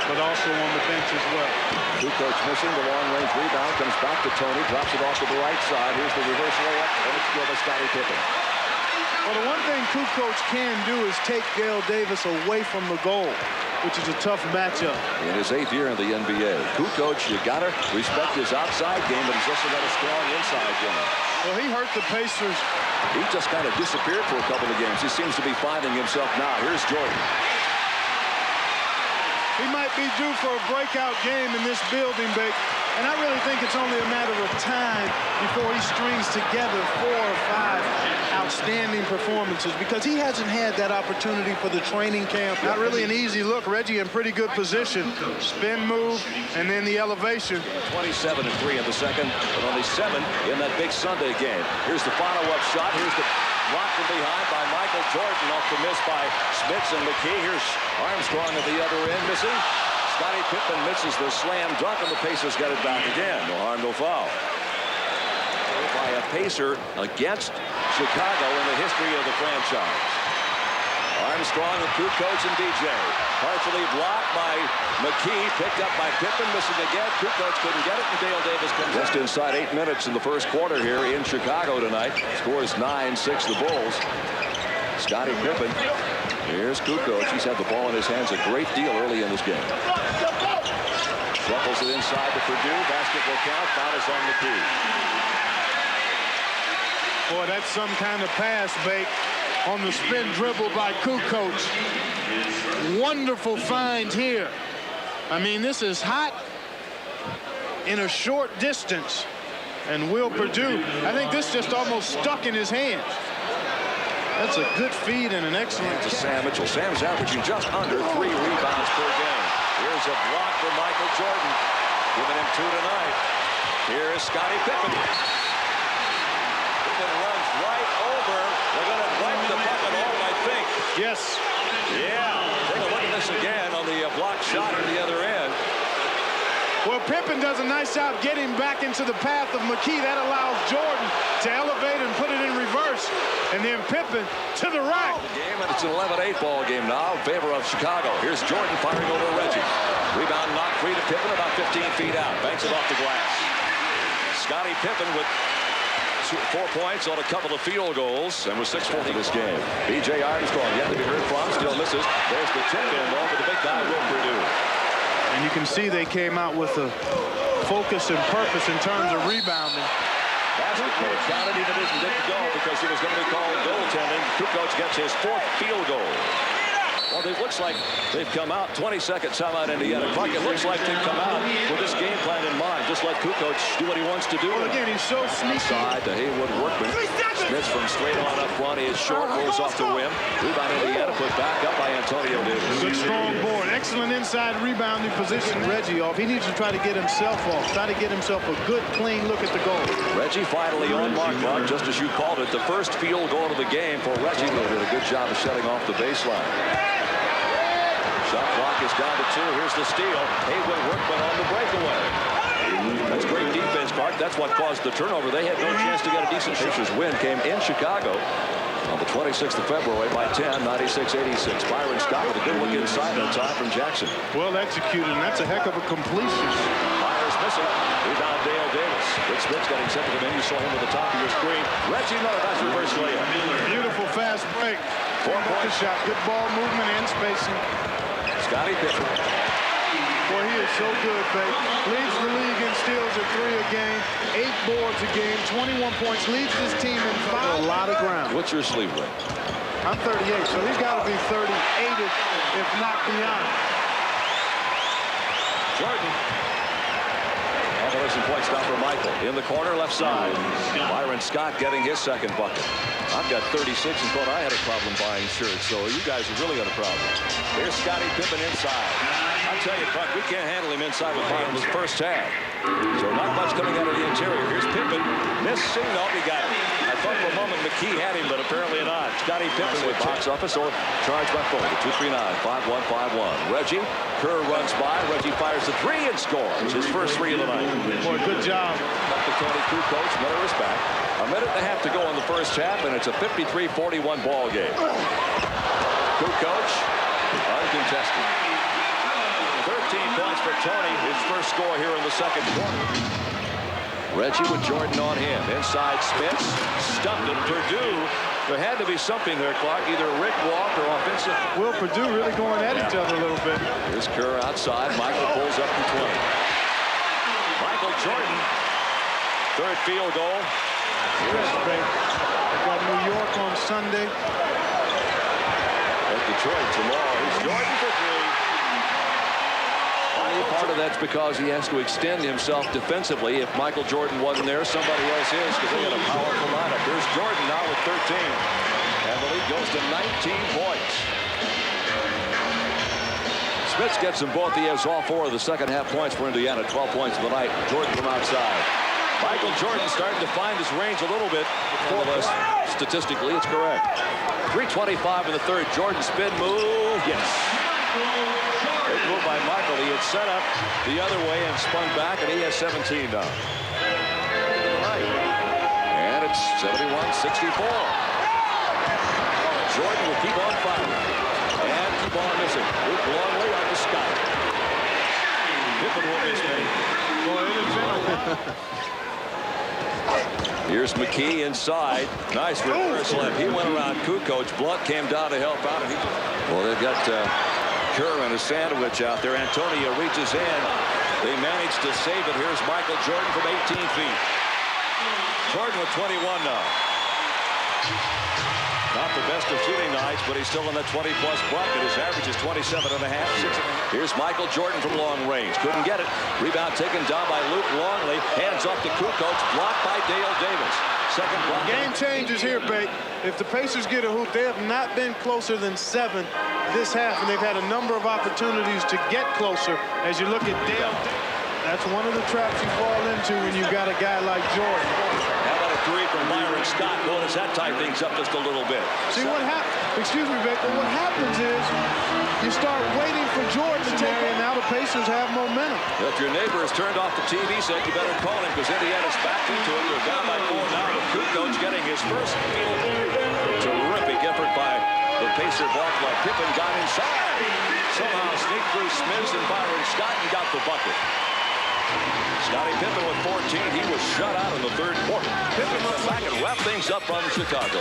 but also on the bench as well. Kukoc missing the long-range rebound, comes back to Tony, drops it off to the right side. Here's the reverse layup, and it's good by Scottie Pippen. Well, the one thing Kukoc can do is take Dale Davis away from the goal, which is a tough matchup. In his 8th year in the NBA, Kukoc, you gotta respect his outside game, but he's also got a strong inside game. Well, he hurt the Pacers. He just kind of disappeared for a couple of games. He seems to be finding himself now. Here's Jordan. He might be due for a breakout game in this building, Bake. And I really think it's only a matter of time before he strings together 4 or 5 outstanding performances, because he hasn't had that opportunity for the training camp. Not really an easy look. Reggie in pretty good position. Spin move, and then the elevation. 27 and 3 in the second, but only 7 in that big Sunday game. Here's the follow-up shot. Here's the block from behind by Michael Jordan, off the miss by Smits and McKee. Here's Armstrong at the other end, missing. Scottie Pippen misses the slam dunk, and the Pacers got it back again. No harm, no foul. By a Pacer against Chicago in the history of the franchise. Armstrong and Kukoc and DJ. Partially blocked by McKee, picked up by Pippen, missing again. Kukoc couldn't get it, and Dale Davis comes just inside 8 minutes in the first quarter here in Chicago tonight. Scores 9-6 the Bulls. Scottie Pippen. Here's Kukoc. He's had the ball in his hands a great deal early in this game. Shuffles it inside to Purdue. Basket will count. Foul is on McKee. Boy, that's some kind of pass, Bake, on the spin dribble by Kukoc. Wonderful find here. I mean, this is hot in a short distance. And Will Purdue, I think this just almost stuck in his hands. That's a good feed and an excellent to Sam Mitchell. Sam's averaging just under 3 rebounds per game. Here's a block for Michael Jordan, giving him 2 tonight. Here's Scottie Pippen. Pippen runs right over. They're going to wipe the bucket home, I think. Yes. Yeah. Take a look at this again on the block shot at the other end. Well, Pippen does a nice job getting back into the path of McKee. That allows Jordan to elevate and put it in reverse. And then Pippen to the right. The game, and it's an 11-8 ball game now in favor of Chicago. Here's Jordan firing over Reggie. Rebound knocked free to Pippen about 15 feet out. Banks it off the glass. Scottie Pippen with 4 points on a couple of field goals and with 6-4 in this game. B.J. Armstrong yet to be heard from. Still misses. There's the tip in over the big guy, Will Purdue. And you can see they came out with a focus and purpose in terms of rebounding. Basketball counted even as he didn't go because he was going to be called goaltending. Kukoc gets his 4th field goal. Well, it looks like they've come out. 22nd timeout Indiana. Clark, it looks like they've come out with this game plan in mind. Just let Kukoc do what he wants to do. Well, again, he's so sneaky. Outside to Haywood Workman. Smits from straight on up front. He is short, rolls off the rim. Rebound Indiana put back up by Antonio Davis. Good strong board. Excellent inside rebounding position. Reggie off. He needs to try to get himself off. Try to get himself a good, clean look at the goal. Reggie finally on mark, Mark, just as you called it. The first field goal of the game for Reggie. They did a good job of shutting off the baseline. Shot clock is down to 2. Here's the steal. Haywood Workman on the breakaway. That's great defense, Clark. That's what caused the turnover. They had no chance to get a decent Pacers win. Came in Chicago on the 26th of February by 10, 96-86. Byron Scott with a good look inside on time from Jackson. Well executed, and that's a heck of a completion. Myers missing. Rebound Dale Davis. Rick Smits getting set to the in. You saw him at the top of your screen. Reggie Miller, that's reverse layup. Beautiful fast break. 4-point shot. Good ball movement and spacing. Scottie Pippen. Boy, he is so good, babe. Leads the league in steals at 3 a game, 8 boards a game, 21 points. Leads his team in 5. A lot of ground. What's your sleeve weight? I'm 38, so he's got to be 38 if not beyond. Jordan. Some points down for Michael. In the corner, left side. Byron Scott getting his 2nd bucket. I've got 36 and thought I had a problem buying shirts, so you guys have really got a problem. Here's Scottie Pippen inside. I'll tell you, Buck, we can't handle him inside with Byron's first half. So not much coming out of the interior. Here's Pippen. Missing. No, he got it. I thought for a moment McKee had him, but apparently not. Scottie Pippen with box office or charged by phone. 239-5151. Reggie. Kerr runs by. Reggie fires the 3 and scores. His first 3 of the night. Boy, good job. Up to Tony Kukoc. Miller is back. A minute and a half to go in the first half, and it's a 53-41 ball game. Kukoc, uncontested. 13 for Tony. His first score here in the second quarter. Reggie with Jordan on him. Inside Smith. Stumped it. Purdue. There had to be something there, Clark. Either Rick Walk or offensive. Will Purdue really going at each other a little bit. Here's Kerr outside. Michael pulls up from 20. Michael Jordan. Third field goal. They've got New York on Sunday. At Detroit tomorrow. Here's Jordan for three. Part of that's because he has to extend himself defensively. If Michael Jordan wasn't there, somebody else is, because they got a powerful lineup. Here's Jordan now with 13. And the lead goes to 19 points. Smith gets them both. He has all 4 of the second half points for Indiana. 12 points of the night. Jordan from outside. Michael Jordan starting to find his range a little bit. Nonetheless, statistically, it's correct. 3:25 in the third. Jordan spin move. Yes. Great move by Michael. He had set up the other way and spun back, and he has 17 now. And it's 71-64. Jordan will keep on firing and keep on missing. Luke Longley on the Scott. Pippen will miss me. Here's McKee inside. Nice reverse left. He went around Kukoc. Blunt came down to help out. Well, they've got Kerr and a sandwich out there. Antonio reaches in. They managed to save it. Here's Michael Jordan from 18 feet. Jordan with 21 now. Not the best of shooting nights, but he's still in the 20-plus bucket. His average is 27.5. Here's Michael Jordan from long range. Couldn't get it. Rebound taken down by Luke Longley. Hands off to Kukoc. Blocked by Dale Davis. Second block. Game changes here, Bate. If the Pacers get a hoop, they have not been closer than 7 this half, and they've had a number of opportunities to get closer. As you look at Dale, that's one of the traps you fall into when you've got a guy like Jordan. How about a three from Byron Scott? Well, does that tie things up just a little bit? See what happens? Excuse me, Bate, but what happens is you start waiting for Jordan to take it, and now the Pacers have momentum. If your neighbor has turned off the TV set, you better call him, because Indiana's back into it. They're down by 4 now. Kukoc getting his first field. Terrific effort by the Pacer ball club. Pippen got inside. Somehow sneaked through Smith and Byron Scott and got the bucket. Scottie Pippen with 14. He was shut out in the third quarter. Pippen went back and wrapped things up on Chicago.